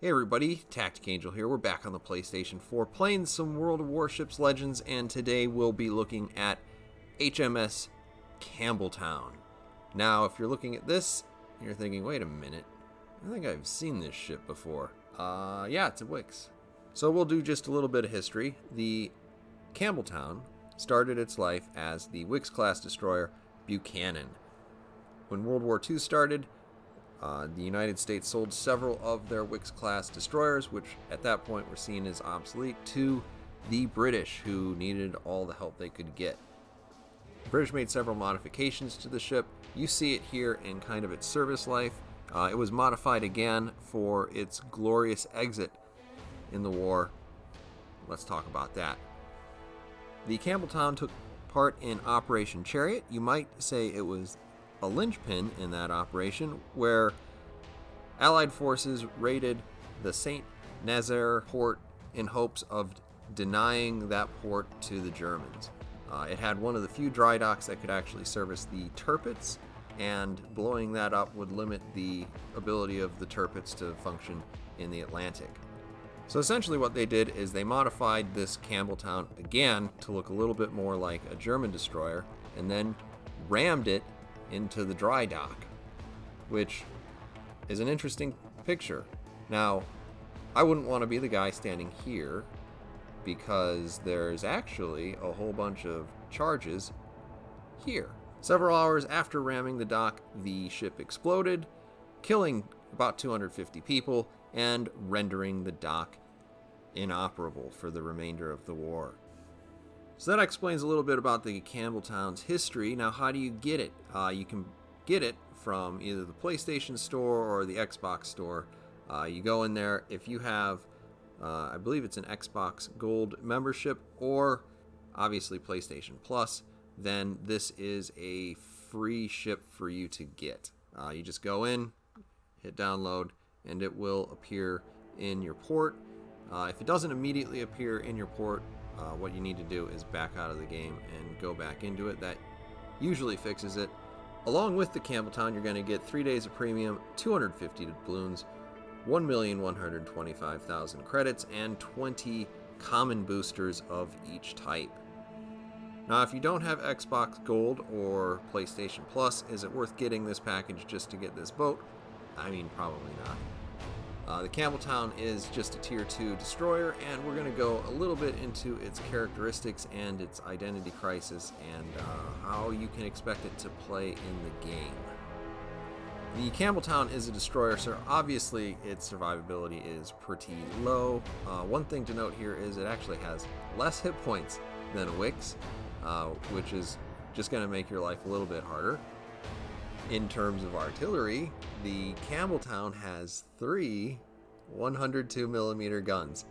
Hey everybody, Tactic Angel here. We're back on the PlayStation 4 playing some World of Warships Legends, and today we'll be looking at HMS Campbeltown. Now, if you're looking at this, you're thinking, wait a minute, I think I've seen this ship before. Yeah, it's a WoWS. So we'll do just a little bit of history. The Campbeltown started its life as the WoWS class destroyer Buchanan. When World War II started, the United States sold several of their WoWS-class destroyers, which at that point were seen as obsolete, to the British, who needed all the help they could get. The British made several modifications to the ship. You see it here in kind of its service life. It was modified again for its glorious exit in the war. Let's talk about that. The Campbeltown took part in Operation Chariot. You might say it was a linchpin in that operation, where Allied forces raided the St. Nazaire port in hopes of denying that port to the Germans. It had one of the few dry docks that could actually service the Tirpitz, and blowing that up would limit the ability of the Tirpitz to function in the Atlantic. So essentially what they did is they modified this Campbeltown again to look a little bit more like a German destroyer, and then rammed it into the dry dock, which is an interesting picture. Now, I wouldn't want to be the guy standing here, because there's actually a whole bunch of charges here. Several hours after ramming the dock, the ship exploded, killing about 250 people and rendering the dock inoperable for the remainder of the war. So that explains a little bit about the Campbeltown's history. Now, how do you get it? You can get it from either the PlayStation Store or the Xbox Store. You go in there. If you have, I believe it's an Xbox Gold membership or obviously PlayStation Plus, then this is a free ship for you to get. You just go in, hit download, and it will appear in your port. If it doesn't immediately appear in your port, what you need to do is back out of the game and go back into it. That usually fixes it. Along with the Campbeltown, you're going to get 3 days of premium, 250 doubloons, 1,125,000 credits, and 20 common boosters of each type. Now, if you don't have Xbox Gold or PlayStation Plus, is it worth getting this package just to get this boat? I mean, probably not. The Campbeltown is just a Tier 2 destroyer, and we're going to go a little bit into its characteristics and its identity crisis and how you can expect it to play in the game. The Campbeltown is a destroyer, so obviously its survivability is pretty low. One thing to note here is it actually has less hit points than a WoWS, which is just going to make your life a little bit harder. In terms of artillery, the Campbeltown has 3 102mm guns.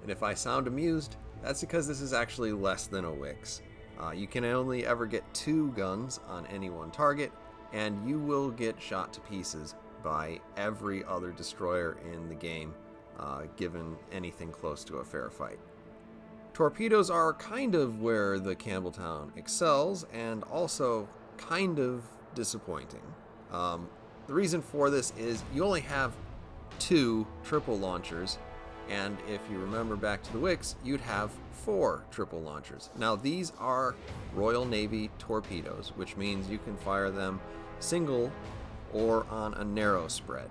And if I sound amused, that's because this is actually less than a WoWS. You can only ever get 2 guns on any one target, and you will get shot to pieces by every other destroyer in the game, given anything close to a fair fight. Torpedoes are kind of where the Campbeltown excels, and also kind of disappointing. The reason for this is you only have 2 triple launchers, and if you remember back to the WoWS, you'd have 4 triple launchers. Now, these are Royal Navy torpedoes, which means you can fire them single or on a narrow spread.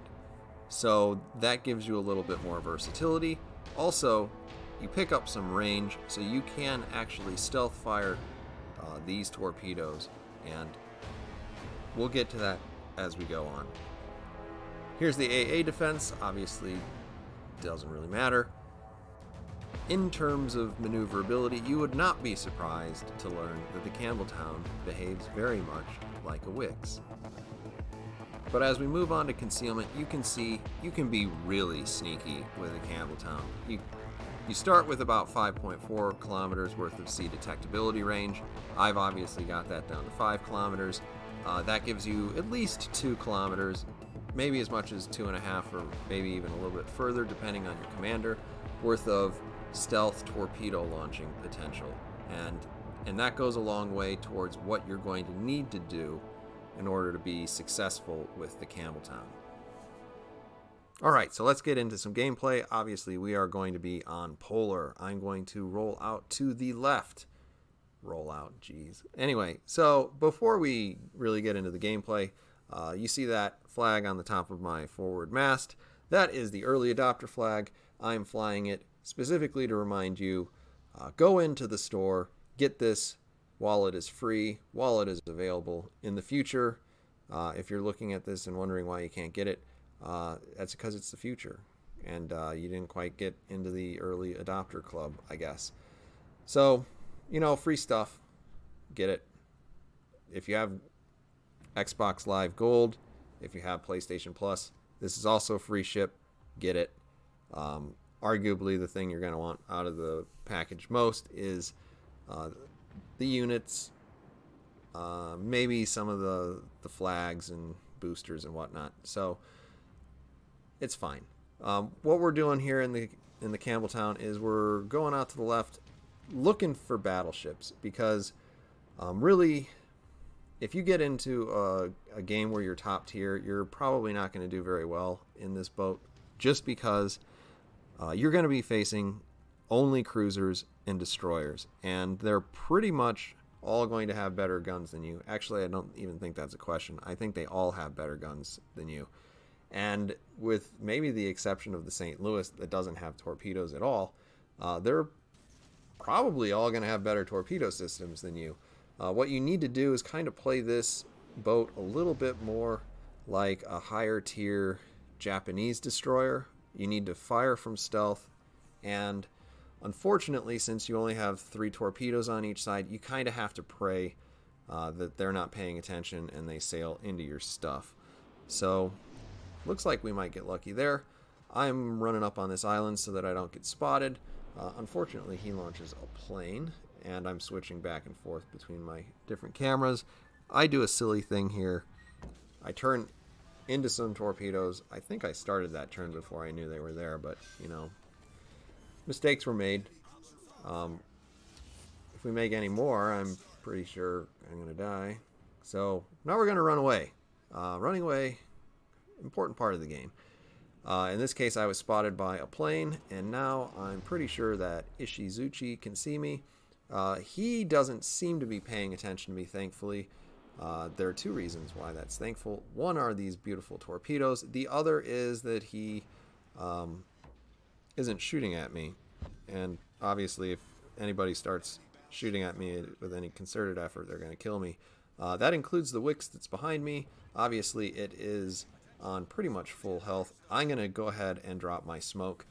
So that gives you a little bit more versatility. Also, you pick up some range, so you can actually stealth fire these torpedoes, and we'll get to that as we go on. Here's the AA defense. Obviously, doesn't really matter. In terms of maneuverability, you would not be surprised to learn that the Campbeltown behaves very much like a WoWS. But as we move on to concealment, you can see you can be really sneaky with a Campbeltown. You start with about 5.4 kilometers worth of sea detectability range. I've obviously got that down to 5 kilometers. That gives you at least 2 kilometers, maybe as much as 2.5, or maybe even a little bit further, depending on your commander, worth of stealth torpedo launching potential. And that goes a long way towards what you're going to need to do in order to be successful with the Campbeltown. Alright, so let's get into some gameplay. Obviously, we are going to be on polar. I'm going to roll out to the left. Roll out, geez. Anyway, so before we really get into the gameplay, you see that flag on the top of my forward mast. That is the early adopter flag. I'm flying it specifically to remind you, go into the store, get this while it is free, while it is available. In the future, if you're looking at this and wondering why you can't get it, that's because it's the future, and you didn't quite get into the early adopter club, I guess. So, free stuff, get it. If you have Xbox Live Gold, if you have PlayStation Plus, this is also free ship, get it. Arguably, the thing you're going to want out of the package most is the units, maybe some of the flags and boosters and whatnot. So it's fine. What we're doing here in the Campbeltown is we're going out to the left, looking for battleships, because really, if you get into a game where you're top tier, you're probably not going to do very well in this boat, just because you're going to be facing only cruisers and destroyers, and they're pretty much all going to have better guns than you. Actually, I don't even think that's a question. I think they all have better guns than you. And with maybe the exception of the St. Louis that doesn't have torpedoes at all, they're probably all going to have better torpedo systems than you. What you need to do is kind of play this boat a little bit more like a higher tier Japanese destroyer. You need to fire from stealth, and unfortunately, since you only have 3 torpedoes on each side, you kind of have to pray that they're not paying attention and they sail into your stuff. So looks like we might get lucky there. I'm running up on this island so that I don't get spotted. Unfortunately, he launches a plane, and I'm switching back and forth between my different cameras. I do a silly thing here. I turn into some torpedoes. I think I started that turn before I knew they were there, but, mistakes were made. If we make any more, I'm pretty sure I'm going to die. So now we're going to run away. Running away, important part of the game. In this case, I was spotted by a plane, and now I'm pretty sure that Ishizuchi can see me. He doesn't seem to be paying attention to me, thankfully. There are 2 reasons why that's thankful. One are these beautiful torpedoes. The other is that he isn't shooting at me. And obviously, if anybody starts shooting at me with any concerted effort, they're going to kill me. That includes the Wix that's behind me. Obviously, it is on pretty much full health. I'm going to go ahead and drop my smoke.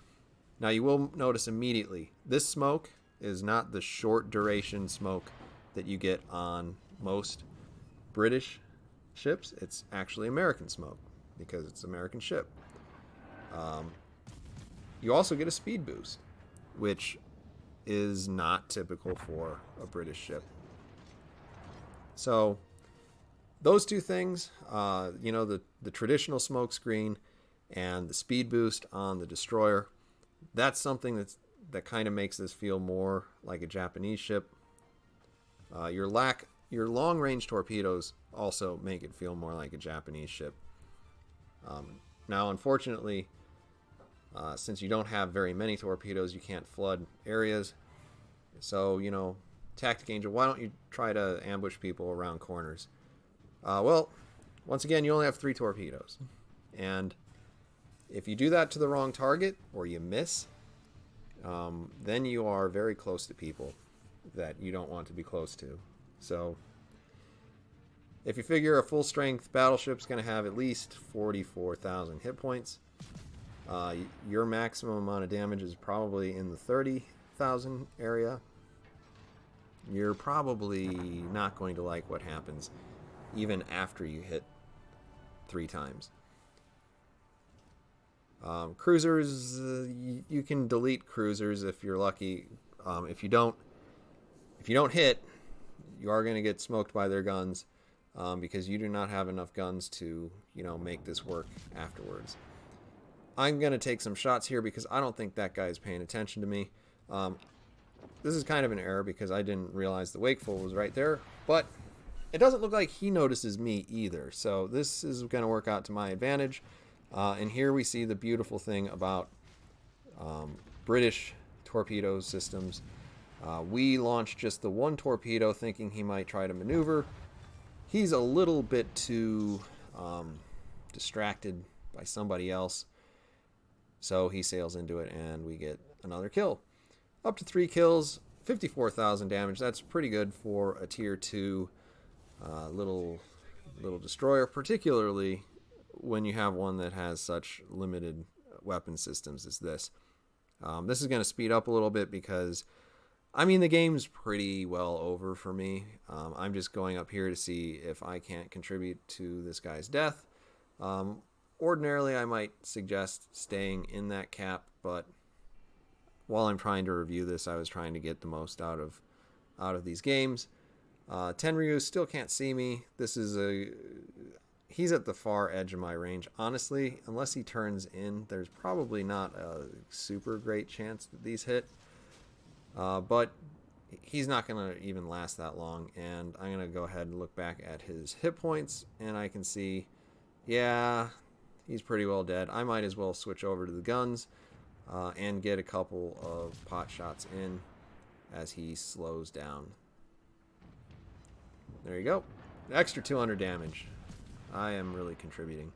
Now, you will notice immediately, this smoke is not the short duration smoke that you get on most British ships. It's actually American smoke because it's an American ship. You also get a speed boost, which is not typical for a British ship. So those 2 things, the traditional smoke screen and the speed boost on the destroyer, that's something that kind of makes this feel more like a Japanese ship. Your long-range torpedoes also make it feel more like a Japanese ship. Now, unfortunately, since you don't have very many torpedoes, you can't flood areas. So, Tactic Angel, why don't you try to ambush people around corners? Well, once again, you only have 3 torpedoes. And if you do that to the wrong target, or you miss, then you are very close to people that you don't want to be close to. So if you figure a full-strength battleship's going to have at least 44,000 hit points, your maximum amount of damage is probably in the 30,000 area. You're probably not going to like what happens even after you hit 3 times. Cruisers, you can delete cruisers if you're lucky. If you don't hit, you are going to get smoked by their guns, because you do not have enough guns to, make this work afterwards. I'm going to take some shots here because I don't think that guy is paying attention to me. This is kind of an error because I didn't realize the wakeful was right there, but it doesn't look like he notices me either. So this is going to work out to my advantage. And here we see the beautiful thing about British torpedo systems. We launched just the one torpedo thinking he might try to maneuver. He's a little bit too distracted by somebody else, so he sails into it and we get another kill. Up to 3 kills, 54,000 damage. That's pretty good for a tier 2 little destroyer, particularly when you have one that has such limited weapon systems as this. This is going to speed up a little bit because, I mean, the game's pretty well over for me. I'm just going up here to see if I can't contribute to this guy's death. Ordinarily, I might suggest staying in that cap, but while I'm trying to review this, I was trying to get the most out of these games. Tenryu still can't see me. He's at the far edge of my range. Honestly, unless he turns in, there's probably not a super great chance that these hit. But he's not going to even last that long, and I'm going to go ahead and look back at his hit points, and I can see, yeah, he's pretty well dead. I might as well switch over to the guns and get a couple of pot shots in as he slows down. There you go. Extra 200 damage. I am really contributing.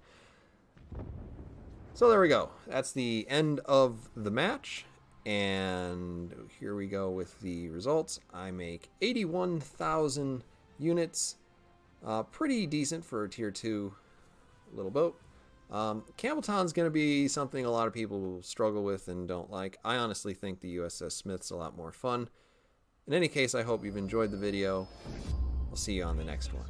So there we go. That's the end of the match. And here we go with the results. I make 81,000 units. Pretty decent for a tier 2 little boat. Campbeltown's going to be something a lot of people will struggle with and don't like. I honestly think the USS Smith's a lot more fun. In any case, I hope you've enjoyed the video. I'll see you on the next one.